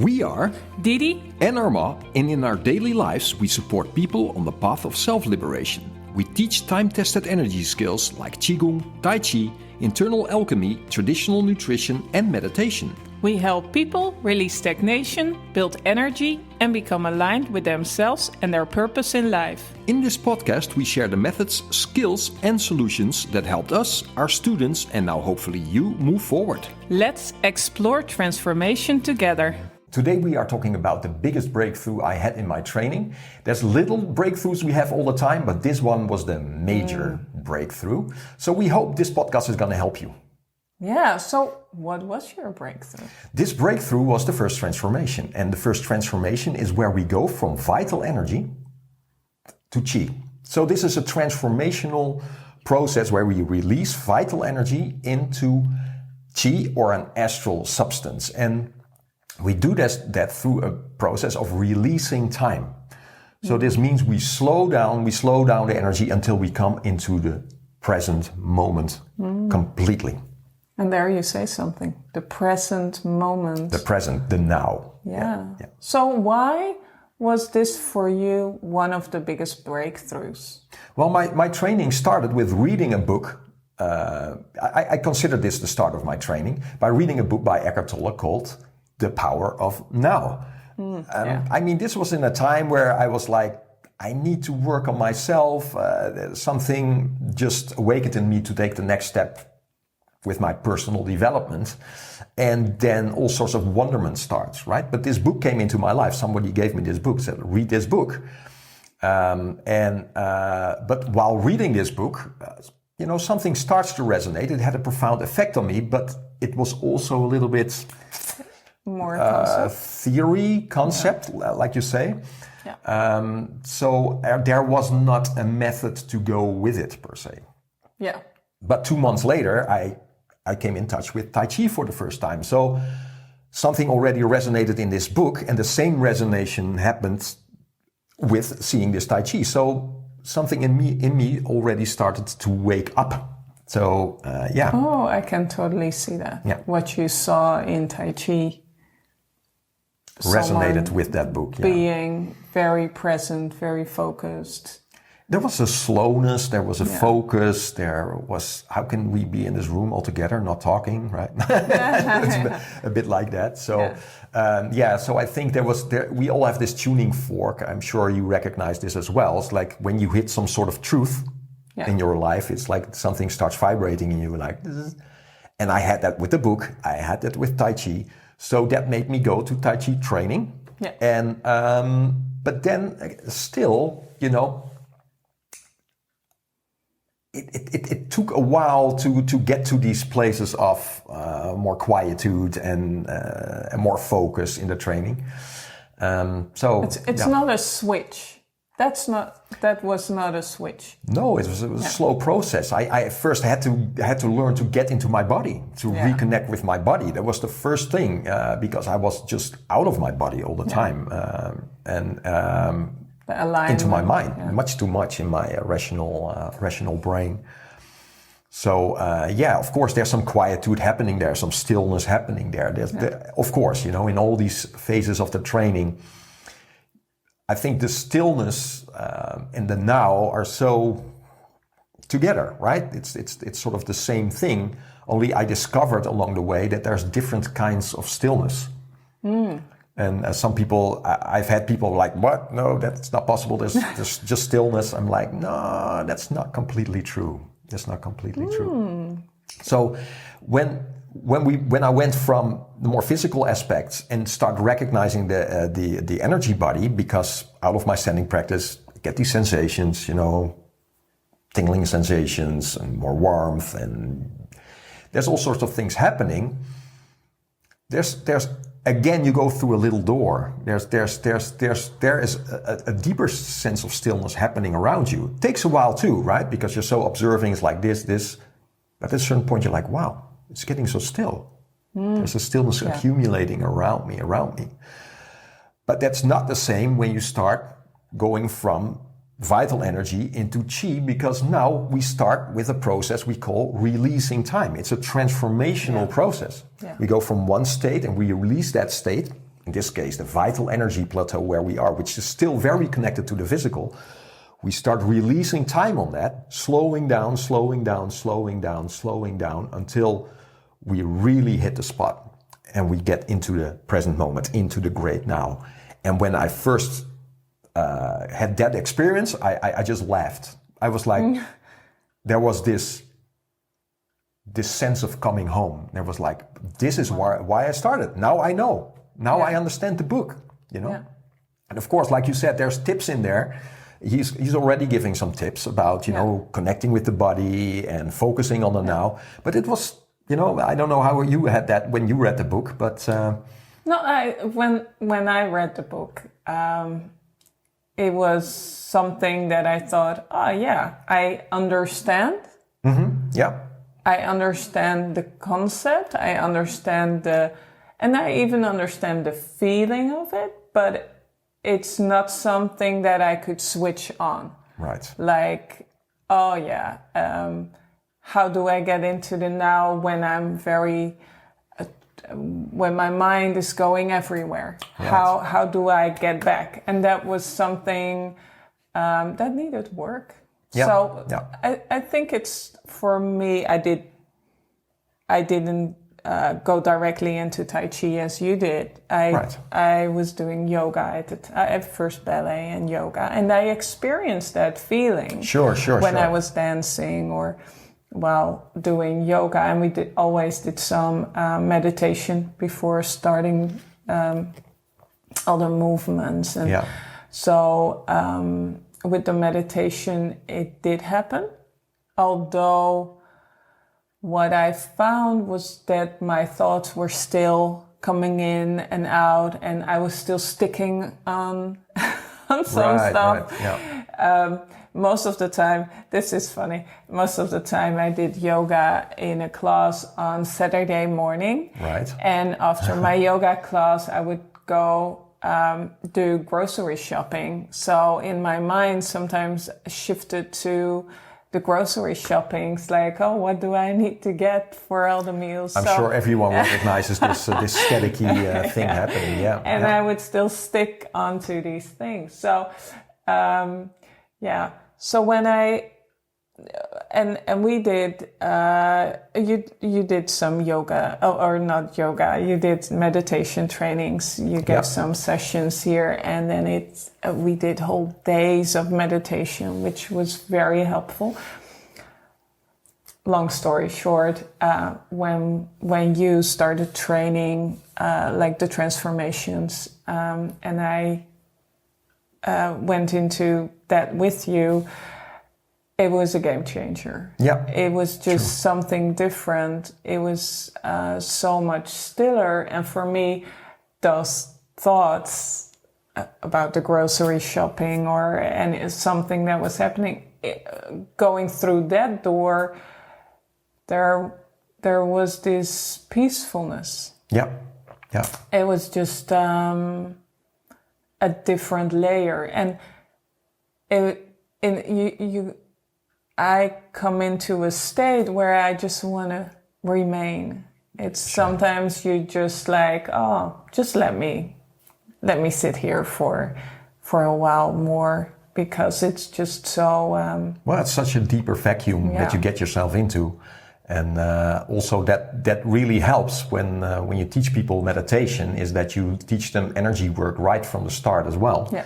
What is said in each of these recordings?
We are Didi and Arma, and in our daily lives we support people on the path of self-liberation. We teach time-tested energy skills like Qigong, Tai Chi, internal alchemy, traditional nutrition and meditation. We help people release stagnation, build energy, and become aligned with themselves and their purpose in life. In this podcast, we share the methods, skills, and solutions that helped us, our students, and now hopefully you move forward. Let's explore transformation together. Today we are talking about the biggest breakthrough I had in my training. There's little breakthroughs we have all the time, but this one was the major breakthrough. So we hope this podcast is going to help you. Yeah, so what was your breakthrough? This breakthrough was the first transformation. And the first transformation is where we go from vital energy to Qi. So this is a transformational process where we release vital energy into Qi or an astral substance. And we do that through a process of releasing time. So this means we slow down the energy until we come into the present moment completely. And there you say something, the present moment. The present, the now. Yeah. So why was this for you one of the biggest breakthroughs? Well, my training started with reading a book. I consider this the start of my training by reading a book by Eckhart Tolle called The Power of Now. I mean, this was in a time where I was like, I need to work on myself. Something just awakened in me to take the next step with my personal development. And then all sorts of wonderment starts, right? But this book came into my life. Somebody gave me this book, said, read this book. But while reading this book, something starts to resonate. It had a profound effect on me, but it was also a little bit more concept, like you say. Yeah. So there was not a method to go with it per se. Yeah. But 2 months later, I came in touch with Tai Chi for the first time. So something already resonated in this book, and the same resonation happened with seeing this Tai Chi. So something in me already started to wake up. So yeah. Oh, I can totally see that. Yeah. What you saw in Tai Chi resonated with that book. Yeah. Being very present, very focused. There was a slowness, there was a focus, there was, how can we be in this room all together, not talking, right? It's a bit like that. So, so I think we all have this tuning fork. I'm sure you recognize this as well. It's like when you hit some sort of truth in your life, it's like something starts vibrating in you like, and I had that with the book, I had that with Tai Chi. So that made me go to Tai Chi training. Yeah. And, but then still, It took a while to get to these places of more quietude and more focus in the training. So it's not a switch. That was not a switch. No, it was a slow process. I first had to learn to get into my body, to reconnect with my body. That was the first thing because I was just out of my body all the time into my mind, much too much in my rational brain. So of course, there's some quietude happening there, some stillness happening there. Of course, in all these phases of the training, I think the stillness and the now are so together, right? It's sort of the same thing. Only I discovered along the way that there's different kinds of stillness. And some people, I've had people like, what? No, that's not possible. There's just stillness. I'm like, no, that's not completely true. That's not completely true. So when I went from the more physical aspects and start recognizing the energy body, because out of my standing practice, I get these sensations, tingling sensations and more warmth, and there's all sorts of things happening. There's again, you go through a little door. There is a deeper sense of stillness happening around you. It takes a while too, right? Because you're so observing. It's like this. But at a certain point, you're like, wow, it's getting so still. There's a stillness accumulating around me. But that's not the same when you start going from vital energy into Qi, because now we start with a process we call releasing time. It's a transformational process. Yeah. We go from one state and we release that state in this case, the vital energy plateau where we are, which is still very connected to the physical, we start releasing time on that, slowing down, slowing down, slowing down, slowing down until we really hit the spot and we get into the present moment, into the great now. And when I first had that experience, I just laughed. I was like, there was this sense of coming home. There was like, this is why I started. Now I know. Now I understand the book, you know. Yeah. And of course, like you said, there's tips in there. He's already giving some tips about, you know, connecting with the body and focusing on the now. But it was, you know, I don't know how you had that when you read the book, but... When I read the book, it was something that I thought, I understand. Mm-hmm. Yeah. I understand the concept. I understand and I even understand the feeling of it, but it's not something that I could switch on. Right. Like, how do I get into the now when I'm when my mind is going everywhere? Right. How do I get back? And that was something that needed work. Yeah. So I think it's, for me, I didn't go directly into Tai Chi as you did. I was doing yoga at first, ballet and yoga, and I experienced that feeling. Sure. When I was dancing or while doing yoga, and we always did some meditation before starting other movements. And so with the meditation, it did happen, although what I found was that my thoughts were still coming in and out, and I was still sticking on some stuff. Right. Yeah. Most of the time, this is funny, most of the time I did yoga in a class on Saturday morning. Right. And after my yoga class, I would go do grocery shopping. So in my mind, sometimes shifted to the grocery shopping. It's like, what do I need to get for all the meals? I'm sure everyone recognizes this staticky thing happening. Yeah. And I would still stick onto these things. So, So when and we did, you did some yoga, or not yoga, you did meditation trainings. You get some sessions here, and then we did whole days of meditation, which was very helpful. Long story short, when you started training, like the transformations, and I went into that with you, it was a game changer. Yeah. It was just something different. It was so much stiller. And for me, those thoughts about the grocery shopping and something that was happening, going through that door, there was this peacefulness. Yeah. Yeah. It was just a different layer. And I come into a state where I just want to remain. It's sometimes you just like, just let me sit here for a while more, because it's just so... it's such a deeper vacuum that you get yourself into. And also that really helps when you teach people meditation, is that you teach them energy work right from the start as well. Yeah.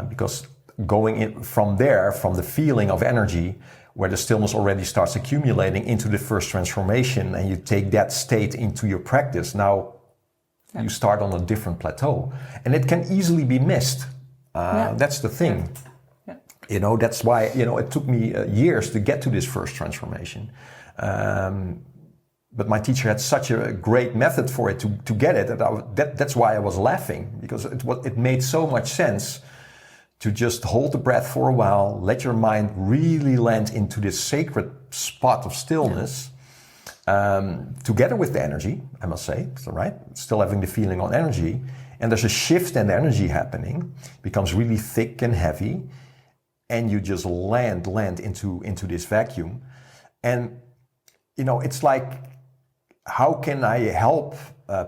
Because going in from there, from the feeling of energy, where the stillness already starts accumulating into the first transformation, and you take that state into your practice, now you start on a different plateau. And it can easily be missed. That's the thing. Yeah. You know, that's why, it took me years to get to this first transformation. But my teacher had such a great method for it to get it, that's why I was laughing, because it made so much sense to just hold the breath for a while, let your mind really land into this sacred spot of stillness, together with the energy, I must say, right? Still having the feeling on energy, and there's a shift in energy happening, it becomes really thick and heavy, and you just land into this vacuum. And, it's like how can I help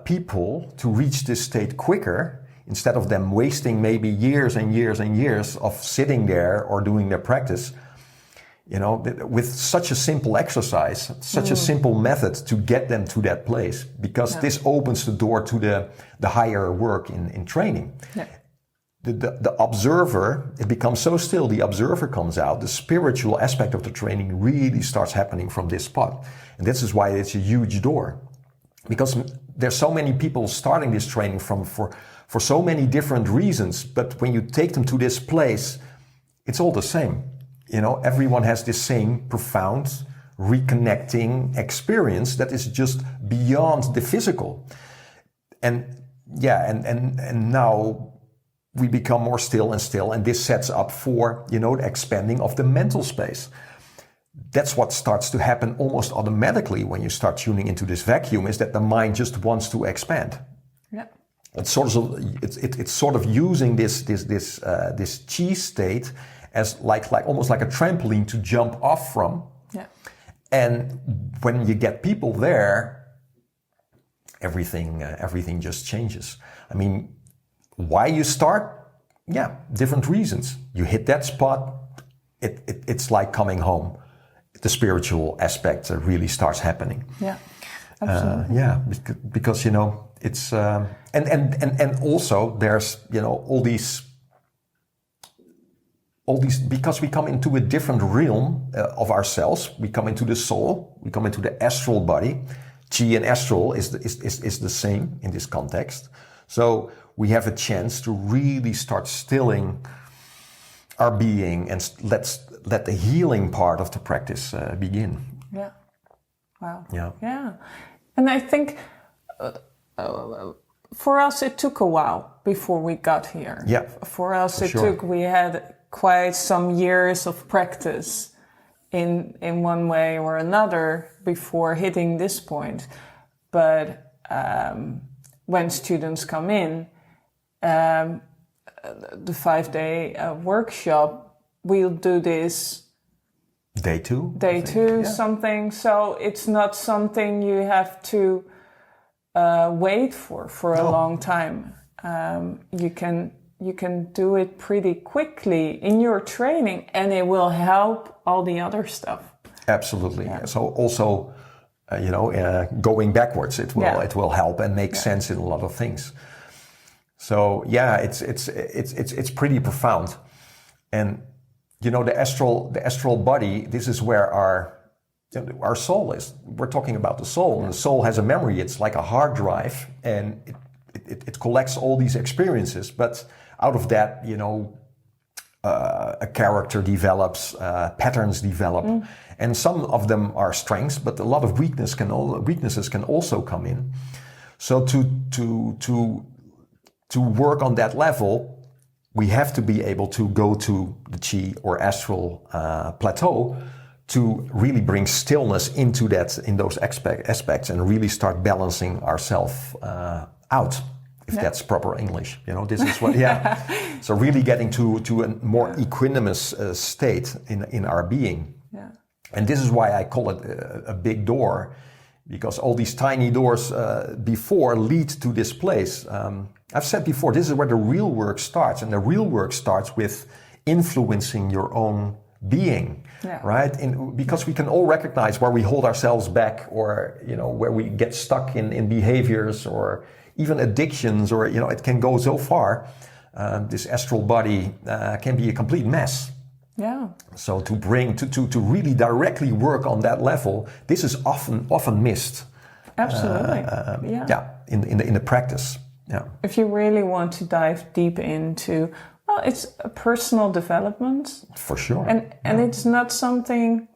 people to reach this state quicker instead of them wasting maybe years and years and years of sitting there or doing their practice, with such a simple exercise, such a simple method to get them to that place, because this opens the door to the higher work in training. Yeah. The observer, it becomes so still, the observer comes out, the spiritual aspect of the training really starts happening from this spot. And this is why it's a huge door. Because there's so many people starting this training for so many different reasons, but when you take them to this place, it's all the same. Everyone has this same profound, reconnecting experience that is just beyond the physical. And now we become more still, and this sets up for, the expanding of the mental space. That's what starts to happen almost automatically when you start tuning into this vacuum, is that the mind just wants to expand. Yeah. It's sort of using this chi state as like almost like a trampoline to jump off from. Yeah. And when you get people there, everything just changes. I mean, why you start? Yeah, different reasons. You hit that spot, it's like coming home. The spiritual aspect really starts happening. Yeah, absolutely. Because it's and also there's all these because we come into a different realm of ourselves. We come into the soul. We come into the astral body. Chi and astral is the same in this context. So we have a chance to really start stilling our being and let the healing part of the practice begin. Yeah. Wow. Yeah. And I think for us it took a while before we got here. Yeah. For us we had quite some years of practice in one way or another before hitting this point. But when students come in, the 5-day workshop, we'll do this day two, something. So it's not something you have to wait for a long time. You can do it pretty quickly in your training, and it will help all the other stuff. Absolutely. Yeah. So also, going backwards, it will help and make sense in a lot of things. So it's pretty profound. And the astral body, this is where our soul is. We're talking about the soul, and the soul has a memory. It's like a hard drive, and it collects all these experiences. But out of that, a character develops, patterns develop, and some of them are strengths, but a lot of weaknesses can also come in. So to work on that level, we have to be able to go to the chi or astral plateau to really bring stillness into those aspects and really start balancing ourselves out, if that's proper English. This is what. So really getting to a more equanimous state in our being. Yeah. And this is why I call it a big door, because all these tiny doors before lead to this place. I've said before, this is where the real work starts, and the real work starts with influencing your own being, right? Because we can all recognize where we hold ourselves back, or where we get stuck in behaviors or even addictions, or it can go so far. This astral body can be a complete mess. Yeah. So to really directly work on that level, this is often missed. Absolutely. In the practice. Yeah. If you really want to dive deep into, it's a personal development. For sure. And it's not something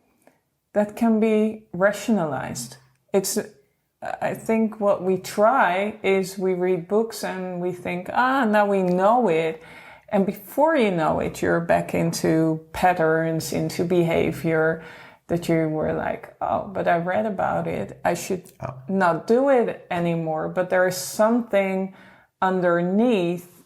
that can be rationalized. I think what we try is we read books and we think, now we know it. And before you know it, you're back into patterns, into behavior that you were like, but I read about it. I should not do it anymore. But there is something underneath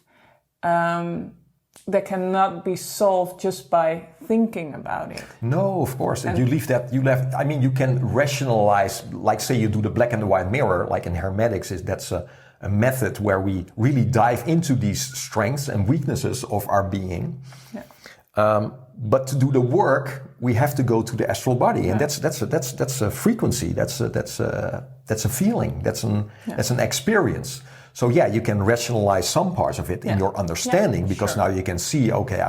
that cannot be solved just by thinking about it. No, of course. And I mean, you can rationalize, like say you do the black and the white mirror, like in hermetics, that's a method where we really dive into these strengths and weaknesses of our being. Yeah. But to do the work, we have to go to the astral body, and that's a frequency, that's a feeling, that's an experience. So yeah, you can rationalize some parts of it in your understanding, because now you can see, okay,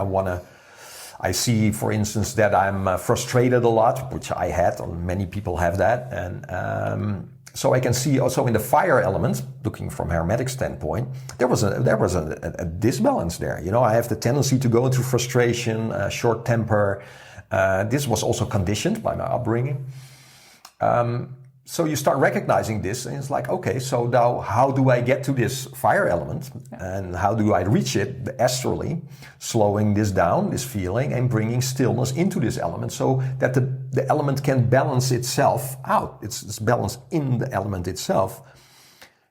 I see, for instance, that I'm frustrated a lot, which I had, and many people have that, and so I can see also in the fire element, looking from hermetic standpoint, there was a disbalance there. You know, I have the tendency to go into frustration, short temper. This was also conditioned by my upbringing. So you start recognizing this, and it's like, okay, so now how do I get to this fire element, and how do I reach it astrally, slowing this down, this feeling, and bringing stillness into this element, so that the element can balance itself out. It's balance in the element itself.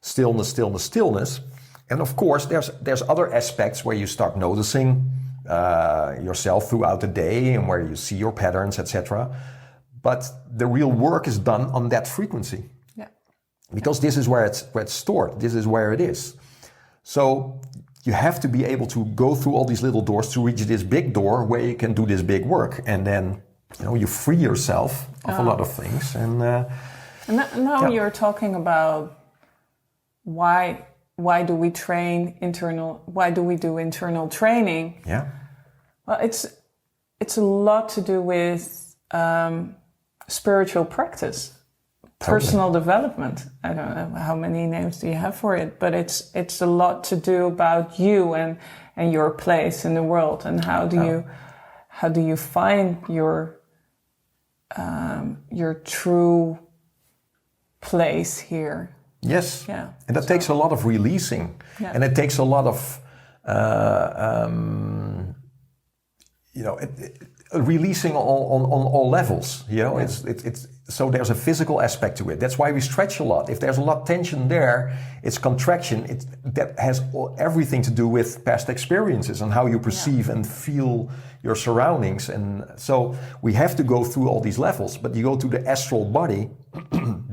Stillness, stillness, stillness. And of course, there's other aspects where you start noticing yourself throughout the day, and where you see your patterns, etc. But the real work is done on that frequency. Yeah. Because this is where it's stored. This is where it is. So you have to be able to go through all these little doors to reach this big door where you can do this big work. And then, you know, you free yourself of a lot of things. And now you're talking about why do we do internal training? Yeah. Well, it's a lot to do with spiritual practice, personal development. I don't know how many names do you have for it, but it's a lot to do about you and your place in the world, and how do you find your true place here. Yes. Yeah. And that takes a lot of releasing, and it takes a lot of releasing on all levels. You know, it's so there's a physical aspect to it. That's why we stretch a lot. If there's a lot of tension there, it's contraction. That has everything to do with past experiences and how you perceive and feel your surroundings. And so we have to go through all these levels. But you go to the astral body.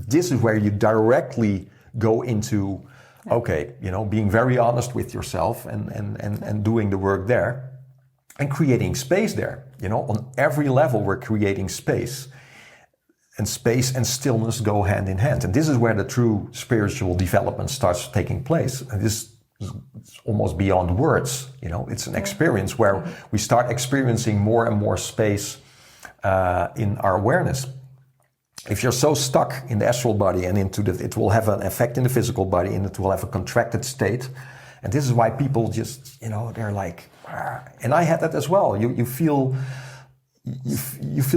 This is where you directly go into, okay, you know, being very honest with yourself and doing the work there. And creating space there, you know, on every level we're creating space. And space and stillness go hand in hand. And this is where the true spiritual development starts taking place. And this is almost beyond words, you know, it's an experience where we start experiencing more and more space in our awareness. If you're so stuck in the astral body and it will have an effect in the physical body, and it will have a contracted state. And this is why people just, you know, they're like, and I had that as well. You feel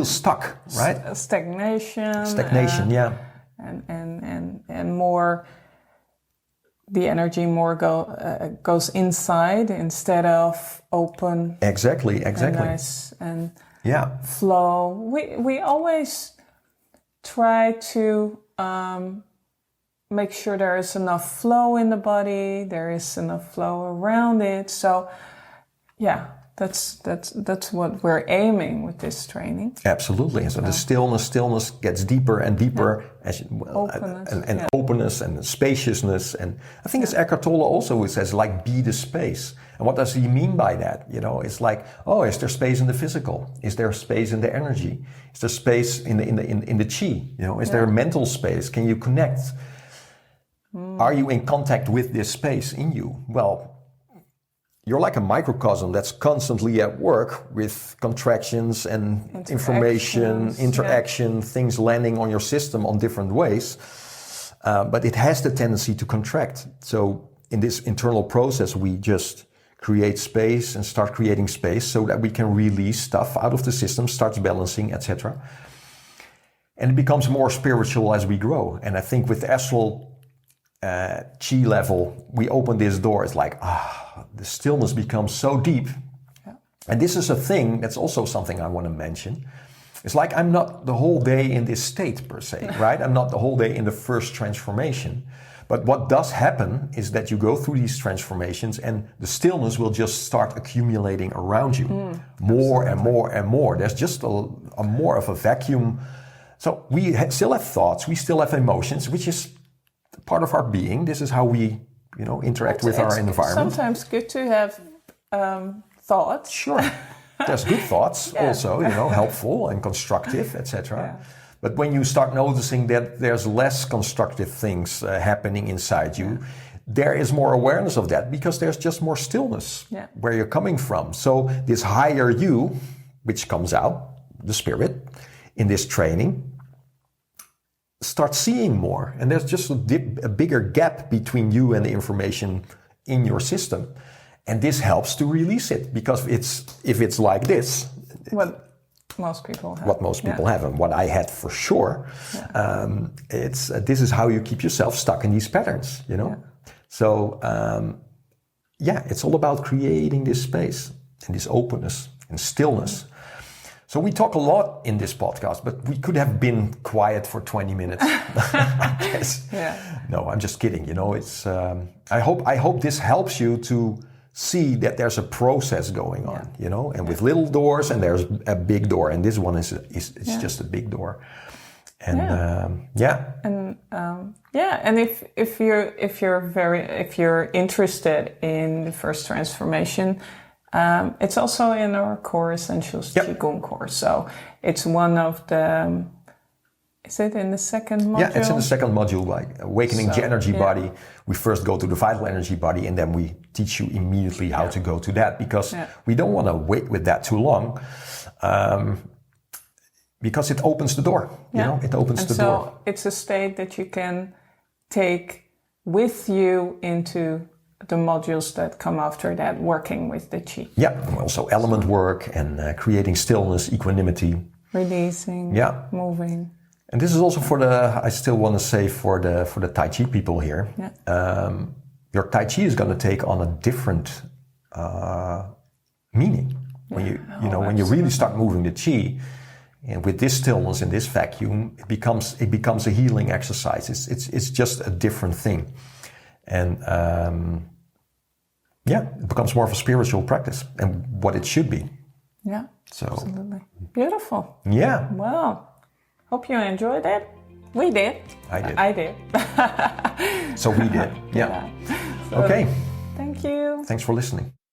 stuck, right? Stagnation, yeah. And more, the energy more goes inside instead of open. Exactly. And nice and flow. We always try to make sure there is enough flow in the body, there is enough flow around it. So, yeah, that's what we're aiming with this training. Absolutely. So the stillness gets deeper and deeper, openness and spaciousness. And I think it's Eckhart Tolle also who says, like, be the space. And what does he mean by that? You know, it's like, oh, is there space in the physical? Is there space in the energy? Is there space in the chi? You know, is there a mental space? Can you connect? Are you in contact with this space in you? Well, you're like a microcosm that's constantly at work with contractions and information, interaction, things landing on your system on different ways. But it has the tendency to contract. So in this internal process, we just create space and start creating space so that we can release stuff out of the system, starts balancing, etc. And it becomes more spiritual as we grow. And I think with the astral chi level, we open this door. It's like, the stillness becomes so deep. Yeah. And this is a thing, that's also something I want to mention. It's like I'm not the whole day in this state per se, right? I'm not the whole day in the first transformation. But what does happen is that you go through these transformations and the stillness will just start accumulating around you more and more and more. There's just a more of a vacuum. So we still have thoughts, we still have emotions, which is part of our being. This is how we, interact with our environment. Sometimes good to have thoughts. Sure. There's good thoughts also, helpful and constructive, etc. Yeah. But when you start noticing that there's less constructive things happening inside you, there is more awareness of that because there's just more stillness where you're coming from. So this higher you, which comes out, the spirit, in this training, start seeing more. And there's just a bigger gap between you and the information in your system. And this helps to release it, because if it's like this... What most people have. What most people have, and what I had for sure. Yeah. This is how you keep yourself stuck in these patterns, Yeah. So, it's all about creating this space and this openness and stillness. So we talk a lot in this podcast, but we could have been quiet for 20 minutes. I guess. Yeah. No, I'm just kidding. It's. I hope this helps you to see that there's a process going on. And with little doors, and there's a big door, and this one is just a big door. And and if you're interested in the first transformation. It's also in our core essentials Qigong course. So it's one of the. Is it in the second module? Yeah, it's in the second module, like awakening the energy body. We first go to the vital energy body, and then we teach you immediately how to go to that, because we don't want to wait with that too long, because it opens the door. It opens the door. So it's a state that you can take with you into the modules that come after that, working with the Qi. Yeah, also element work and creating stillness, equanimity. Releasing, moving. And this is also I still want to say for the Tai Chi people here, your Tai Chi is going to take on a different meaning. When when you really start moving the Qi, and with this stillness and this vacuum, it becomes a healing exercise. It's just a different thing. And it becomes more of a spiritual practice, and what it should be. Yeah, so absolutely. Beautiful. Yeah. Well, hope you enjoyed it. We did. I did. So we did. Yeah. So, okay. Thank you. Thanks for listening.